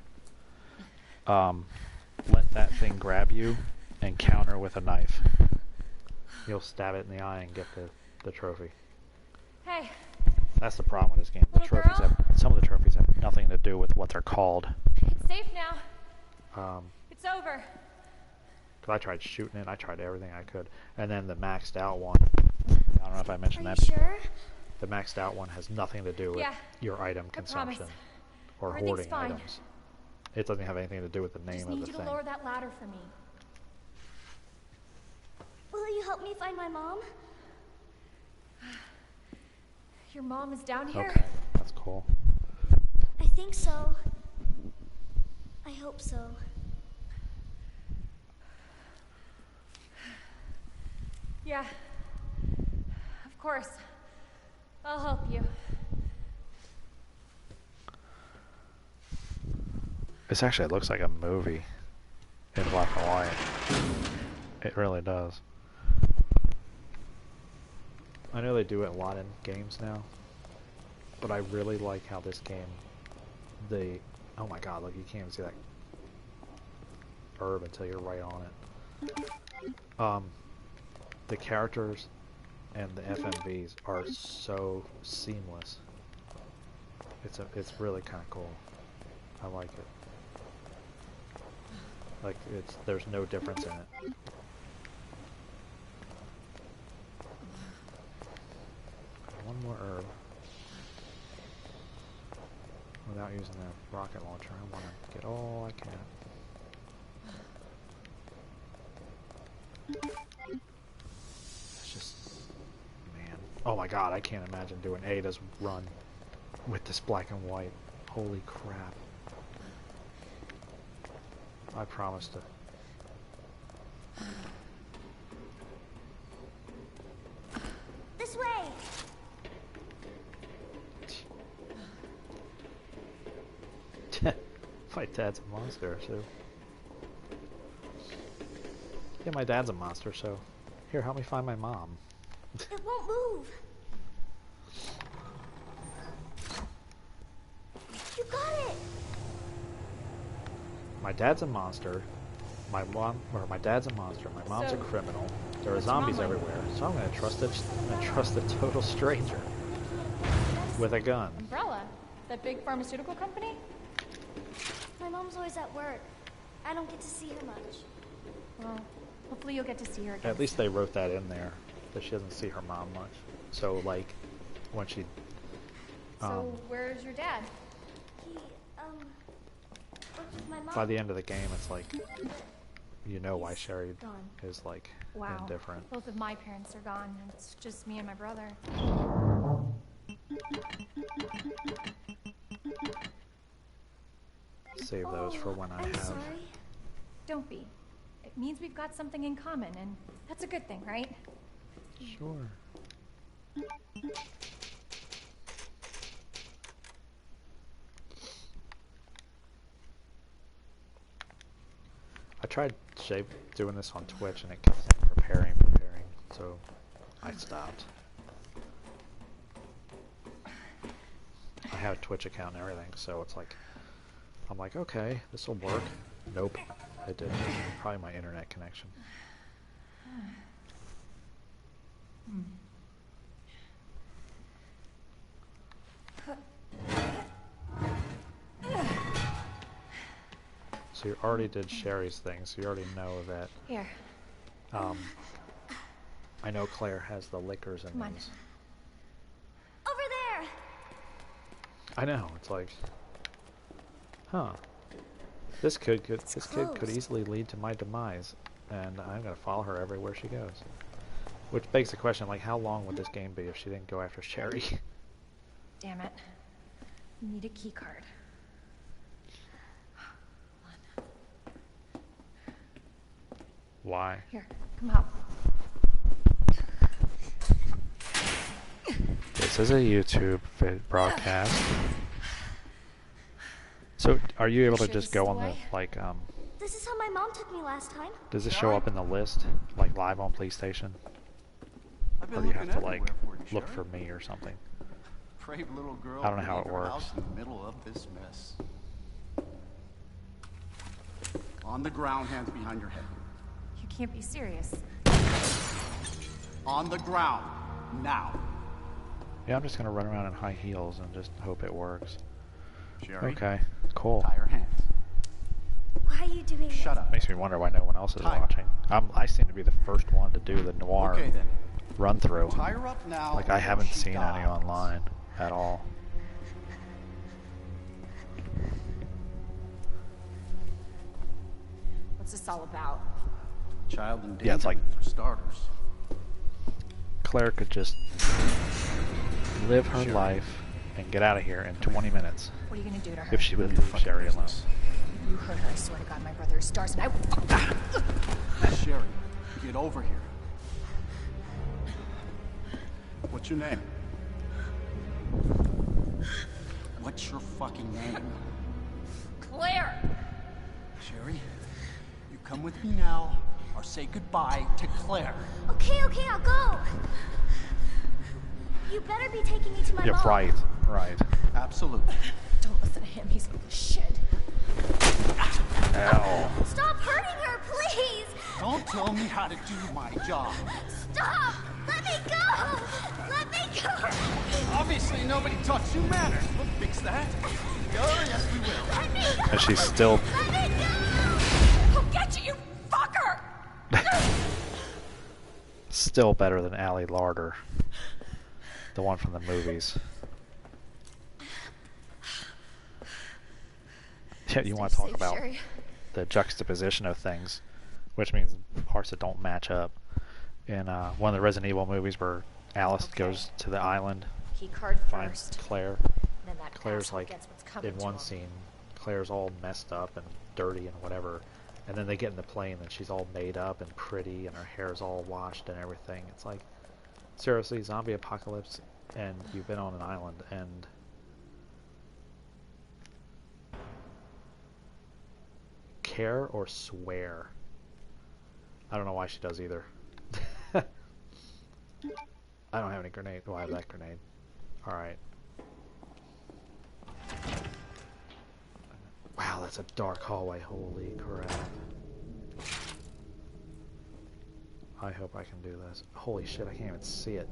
let that thing grab you and counter with a knife. You'll stab it in the eye and get the trophy. Hey, That's the problem with this game. The Little trophies girl? some of the trophies have nothing to do with what they're called. it's safe now. It's over. 'Cause I tried shooting it, I tried everything I could, and then the maxed out one. I don't know if I mentioned Are that you before. sure? The maxed out one has nothing to do with Yeah, your item I promise. consumption or Everything's hoarding fine. items. It doesn't have anything to do with the name Just of need the you thing. to lower that ladder for me. Will you help me find my mom? Your mom is down here? Okay, that's cool. I think so. I hope so. Yeah. Of course. I'll help you. This actually looks like a movie in black and white. It really does. I know they do it a lot in games now, but I really like how this game, oh my god, look, you can't even see that herb until you're right on it. The characters and the FMVs are so seamless. It's really kind of cool. I like it. Like, there's no difference in it. One more herb. Without using the rocket launcher, I want to get all I can. It's just, man. Oh my god, I can't imagine doing Ada's run with this black and white. Holy crap. I promised to. This way! My dad's a monster, so. Yeah, my dad's a monster, so. Here, help me find my mom. It won't move. You got it! My dad's a monster. My dad's a monster. My mom's a So, criminal. There are what's your mom zombies like? everywhere, so I'm gonna trust a total stranger with a gun. Umbrella? That big pharmaceutical company? My mom's always at work. I don't get to see her much. Well, hopefully you'll get to see her again. At least they wrote that in there, that she doesn't see her mom much. So, like, when she... So, where's your dad? He, works with my mom. by the end of the game, it's like, you know why Sherry gone. is, like, Wow. indifferent. Both of my parents are gone, and it's just me and my brother. Save those for when I I'm have... sorry. Don't be. It means we've got something in common, and that's a good thing, right? Sure. I tried doing this on Twitch and it kept saying preparing, so I stopped. I have a Twitch account and everything, so it's like, I'm like, okay, this will work. Nope, it didn't. Probably my internet connection. So you already did Sherry's thing, so you already know that. Here. I know Claire has the liquors in Come on. these. Over there! I know, it's like, huh. This kid could closed. easily lead to my demise, and I'm gonna follow her everywhere she goes. Which begs the question, like, how long would this game be if she didn't go after Sherry? Damn it. We need a key card. Why? Here, come help. This is a YouTube broadcast. So, are you able to Sure just this go is on the the, way? like, This is how my mom took me last time. does it show up in the list, like live on PlayStation? I've Or been do you looking have to, like, everywhere for you, look Sherry. for me or something? Brave little girl. I don't know how leave it her works. house in the middle of this mess. On the ground, hands behind your head. You can't be serious. On the ground, now. Yeah, I'm just gonna run around in high heels and just hope it works. Sherry, Okay, cool. tie her hands. Why are you doing Shut this? up. Makes me wonder why no one else is Tie her. watching. I seem to be the first one to do the noir Okay then. run through. Tie her up now. Like, I or haven't she seen any dies. online at all. What's this all about? Child endangerment Yeah, it's like- for starters. Claire could just live her Sherry. life and get out of here in 20 minutes What are you gonna do to her? if she would None of your leave fucking Sherry alone. business. You hurt her, I swear to God, my brother is stars and I will... Sherry, get over here. What's your name? What's your fucking name? Claire! Sherry, you come with me now, or say goodbye to Claire. Okay, I'll go. You better be taking me to my Yeah, mom. right. Absolutely. Don't listen to him, he's full of shit. Ow. Stop hurting her, please. Don't tell me how to do my job. Stop. Let me go. Let me go. Obviously, nobody taught you manners. We'll fix that. Oh, yes, we will. Let me go. And she's still Let me go. I'll get you, you fucker! still better than Allie Larder, the one from the movies. Yeah, you want to Stay talk safe, about Sherry. the juxtaposition of things, which means parts that don't match up. In one of the Resident Evil movies where Alice goes to the island, Key card finds first. Claire. Then that Claire's asshole like, gets what's coming in to one him. scene, Claire's all messed up and dirty and whatever, and then they get in the plane and she's all made up and pretty and her hair's all washed and everything. It's like, seriously, zombie apocalypse, and you've been on an island, and care or swear? I don't know why she does either. I don't have any grenade. Oh, I have that grenade. Alright. Wow, that's a dark hallway. Holy crap. I hope I can do this. Holy shit, I can't even see it.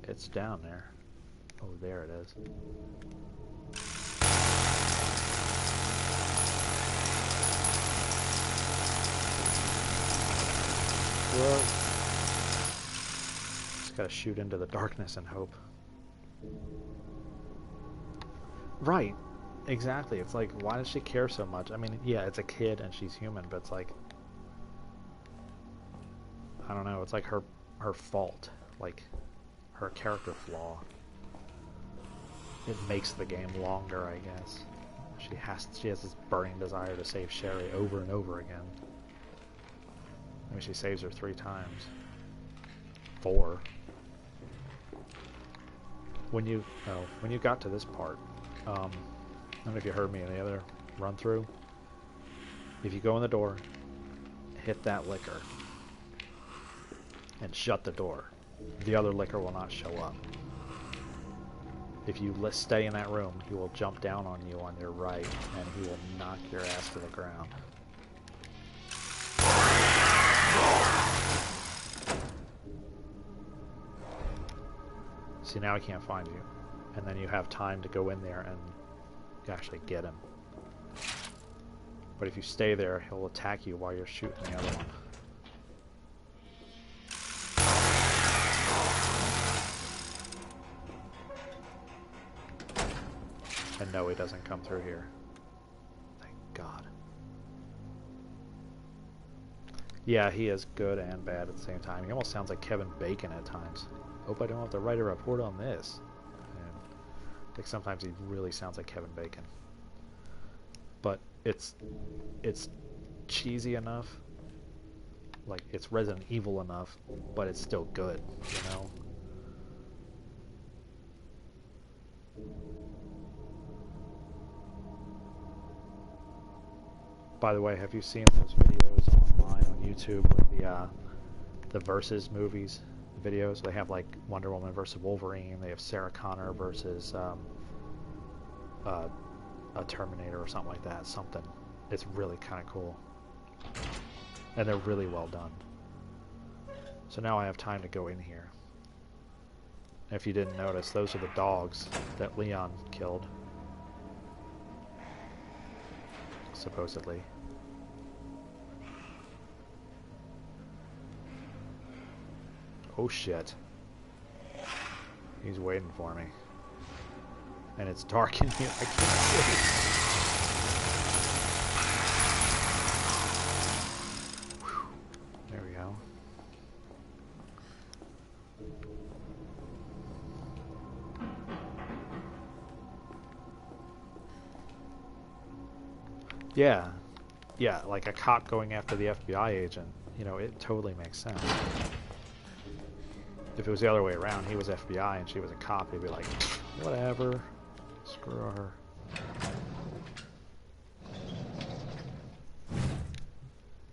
It's down there. Oh, there it is. Whoa. Just gotta shoot into the darkness and hope. Right. Exactly. It's like, why does she care so much? I mean, yeah, it's a kid and she's human, but it's like, I don't know, it's like her fault. Like, her character flaw. It makes the game longer, I guess. She has this burning desire to save Sherry over and over again. I mean, she saves her 3 times. 4. When you got to this part, I don't know if you heard me in the other run through. If you go in the door, hit that liquor, and shut the door, the other liquor will not show up. If you stay in that room, he will jump down on you on your right, and he will knock your ass to the ground. See, now he can't find you. And then you have time to go in there and actually get him. But if you stay there, he'll attack you while you're shooting the other one. And no, he doesn't come through here. Thank God. Yeah, he is good and bad at the same time. He almost sounds like Kevin Bacon at times. Hope I don't have to write a report on this. And I think sometimes he really sounds like Kevin Bacon. But it's cheesy enough like it's Resident Evil enough, but it's still good, you know? By the way, have you seen those videos online on YouTube with the Versus movies videos? They have like Wonder Woman versus Wolverine. They have Sarah Connor versus a Terminator or something like that. Something. It's really kind of cool, and they're really well done. So now I have time to go in here. If you didn't notice, those are the dogs that Leon killed, supposedly. Oh shit. He's waiting for me. And it's dark in here. I can't see. Whew. There we go. Yeah. Yeah, like a cop going after the FBI agent. You know, it totally makes sense. If it was the other way around, he was FBI and she was a cop, he'd be like, whatever, screw her.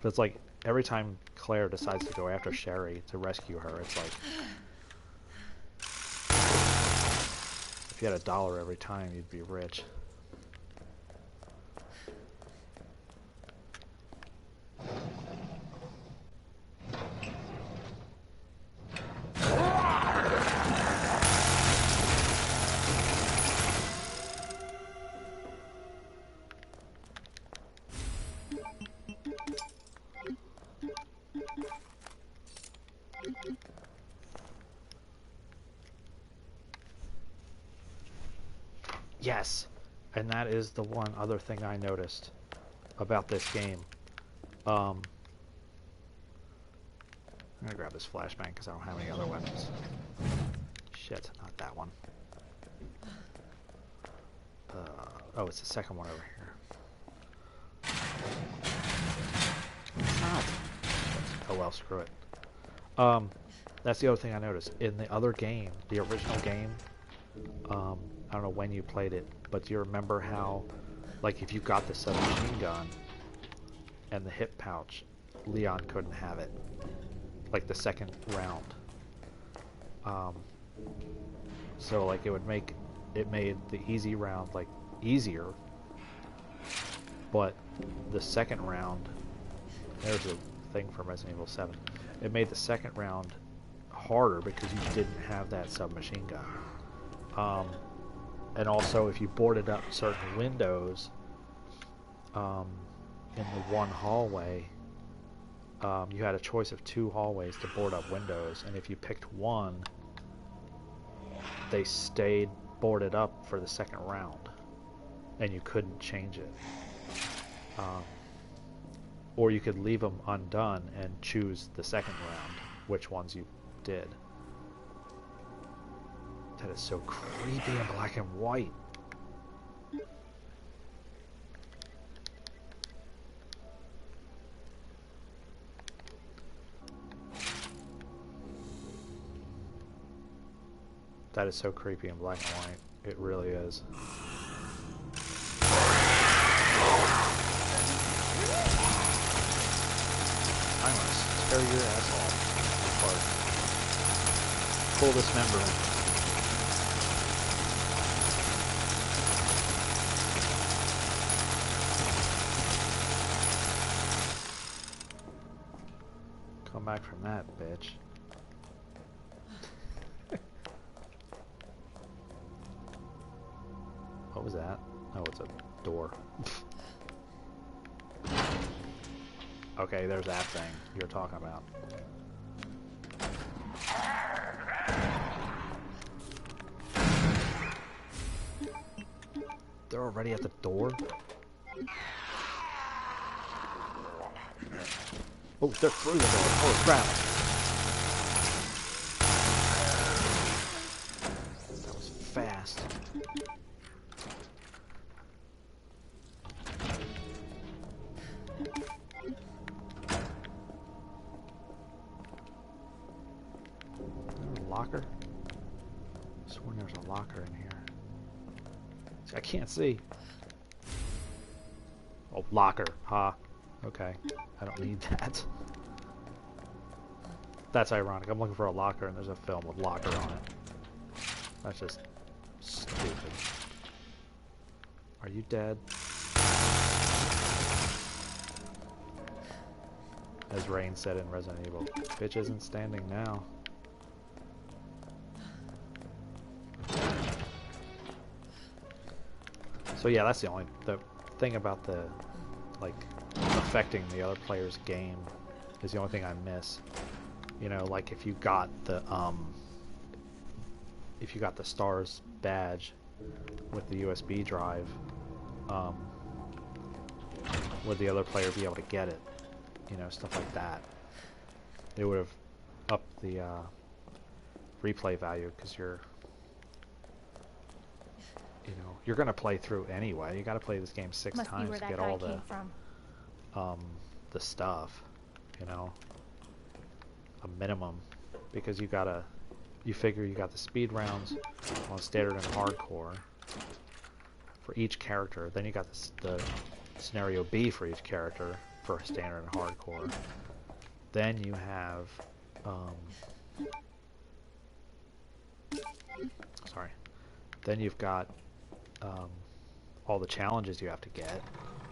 But it's like, every time Claire decides to go after Sherry to rescue her, it's like, if you had $1 every time, you'd be rich. Yes, and that is the one other thing I noticed about this game. I'm gonna grab this flashbang because I don't have any other weapons. Shit, not that one. Oh, it's the second one over here. It's not. Oh well, screw it. That's the other thing I noticed. In the other game, the original game, I don't know when you played it, but do you remember how, like, if you got the submachine gun and the hip pouch, Leon couldn't have it, like the second round. So like it made the easy round like easier, but the second round, there's a thing from Resident Evil 7. It made the second round harder because you didn't have that submachine gun. And also, if you boarded up certain windows in the one hallway, you had a choice of 2 hallways to board up windows, and if you picked one, they stayed boarded up for the second round, and you couldn't change it. Or you could leave them undone and choose the second round, which ones you did. That is so creepy in black and white. That is so creepy in black and white. It really is. I'm gonna tear your ass off apart. Pull this member in. Come back from that, bitch. What was that? Oh, it's a door. Okay, there's that thing you're talking about. They're already at the door? Oh, they're through the door. Holy crap. That was fast. locker in here? See, I can't see. Oh, locker. Ha. Okay. I don't need that. That's ironic. I'm looking for a locker and there's a film with locker on it. That's just stupid. Are you dead? As Rain said in Resident Evil, bitch isn't standing now. So yeah, that's the thing about the, like, affecting the other player's game is the only thing I miss. You know, like if you got the STARS badge with the USB drive, would the other player be able to get it? You know, stuff like that. It would have upped the replay value, because you're gonna play through anyway. You got to play this game 6 times to get all the stuff. You know, a minimum, because you figure you got the speed rounds on standard and hardcore for each character. Then you got the scenario B for each character for standard and hardcore. Then you have then you've got all the challenges you have to get,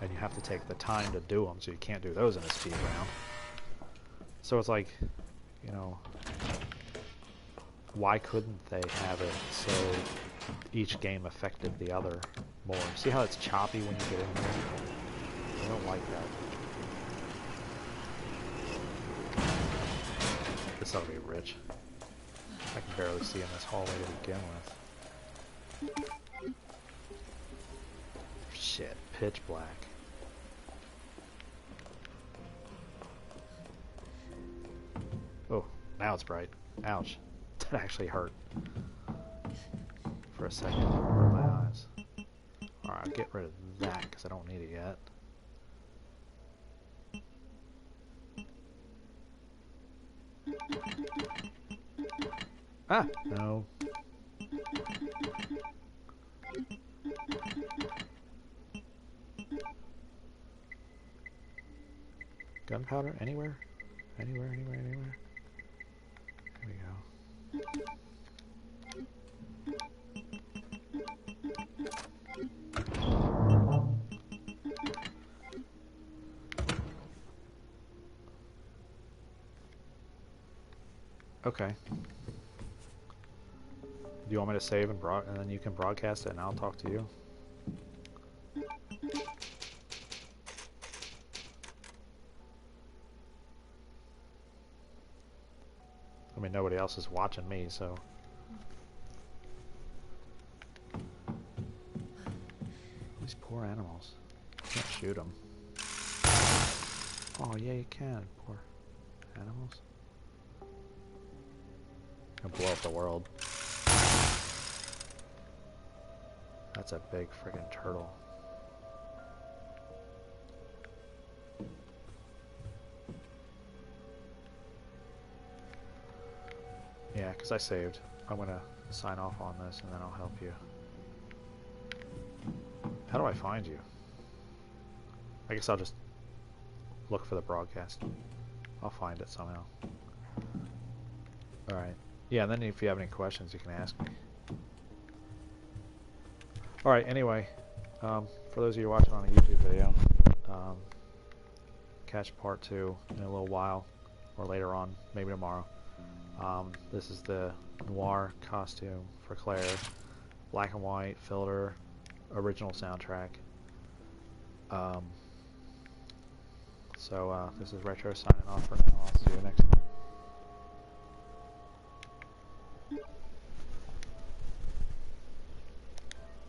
and you have to take the time to do them, so you can't do those in a speed round. So it's like, you know, why couldn't they have it so each game affected the other more? See how it's choppy when you get in there? I don't like that. This ought to be rich. I can barely see in this hallway to begin with. Shit, pitch black. Oh, now it's bright. Ouch. That actually hurt. For a second. Hurt my eyes. Alright, I'll get rid of that because I don't need it yet. Ah! No. Gunpowder? Anywhere? Anywhere, anywhere, anywhere? Here we go. Okay. Do you want me to save and then you can broadcast it and I'll talk to you? I mean, nobody else is watching me, so... These poor animals. You can't shoot them. Oh, yeah, you can. Poor animals. Gonna blow up the world. That's a big friggin' turtle. Yeah, because I saved. I'm gonna sign off on this and then I'll help you. How do I find you? I guess I'll just look for the broadcast. I'll find it somehow. Alright. Yeah, and then if you have any questions, you can ask me. Alright, anyway, for those of you watching on a YouTube video, catch part 2 in a little while, or later on, maybe tomorrow. This is the noir costume for Claire. Black and white, filter, original soundtrack. So this is Retro signing off for now. I'll see you next time.